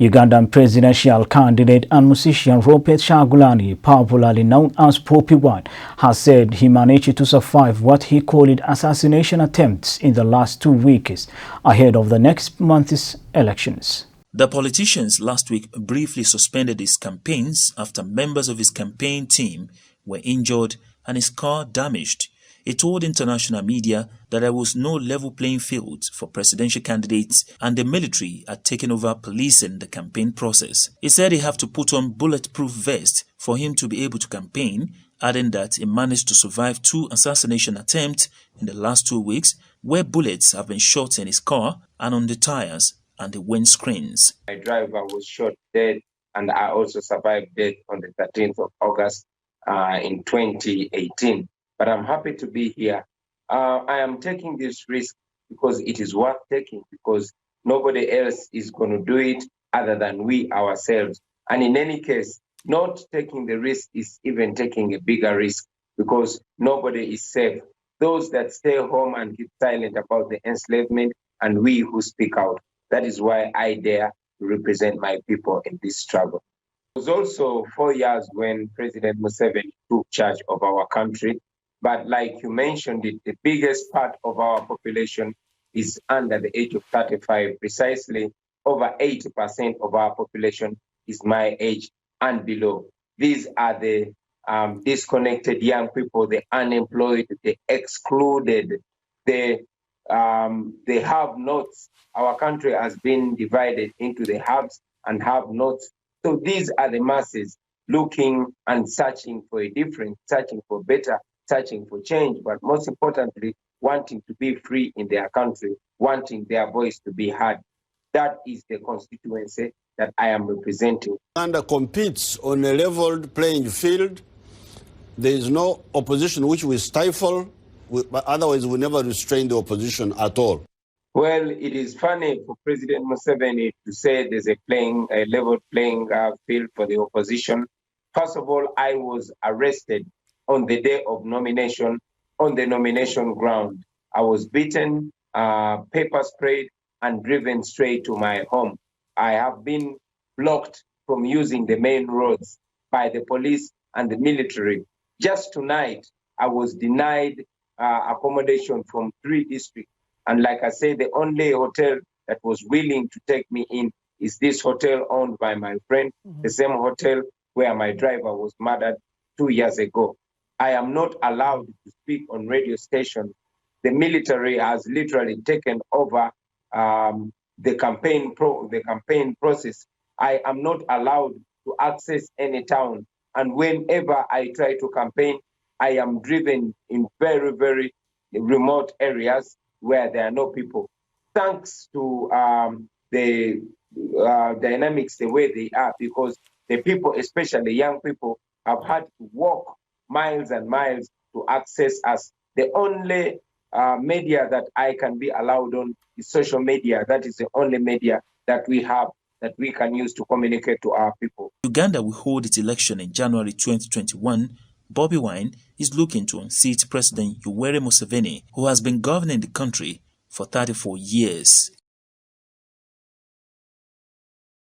Ugandan presidential candidate and musician Robert Kyagulanyi, popularly known as Bobi Wines, has said he managed to survive what he called assassination attempts in the last 2 weeks ahead of the next month's elections. The politicians last week briefly suspended his campaigns after members of his campaign team were injured and his car damaged. He told international media that there was no level playing field for presidential candidates and the military had taken over policing the campaign process. He said he had to put on bulletproof vests for him to be able to campaign, adding that he managed to survive 2 assassination attempts in the last 2 weeks where bullets have been shot in his car and on the tires and the windscreens. My driver was shot dead and I also survived death on the 13th of August in 2018. But I'm happy to be here. I am taking this risk because it is worth taking, because nobody else is going to do it other than we ourselves. And in any case, not taking the risk is even taking a bigger risk, because nobody is safe. Those that stay home and keep silent about the enslavement, and we who speak out. That is why I dare to represent my people in this struggle. It was also 4 years when President Museveni took charge of our country. But like you mentioned it, the biggest part of our population is under the age of 35. Precisely over 80% of our population is my age and below. These are the disconnected young people, the unemployed, the excluded, the have-nots. Our country has been divided into the haves and have-nots. So these are the masses looking and searching for a different, searching for better, searching for change, but most importantly, wanting to be free in their country, wanting their voice to be heard. That is the constituency that I am representing. Uganda competes on a leveled playing field. There is no opposition which we stifle, but otherwise we never restrain the opposition at all. Well, it is funny for President Museveni to say there's a level playing field for the opposition. First of all, I was arrested on the day of nomination, on the nomination ground. I was beaten, pepper sprayed, and driven straight to my home. I have been blocked from using the main roads by the police and the military. Just tonight, I was denied accommodation from 3 districts. And like I said, the only hotel that was willing to take me in is this hotel owned by my friend, the same hotel where my driver was murdered 2 years ago. I am not allowed to speak on radio stations. The military has literally taken over the campaign process. I am not allowed to access any town. And whenever I try to campaign, I am driven in very, very remote areas where there are no people. Thanks to the dynamics the way they are, because the people, especially young people, have had to walk miles and miles to access us. The only media that I can be allowed on is social media. That is the only media that we have that we can use to communicate to our people. Uganda will hold its election in January 2021. Bobi Wines is looking to unseat President Yoweri Museveni, who has been governing the country for 34 years.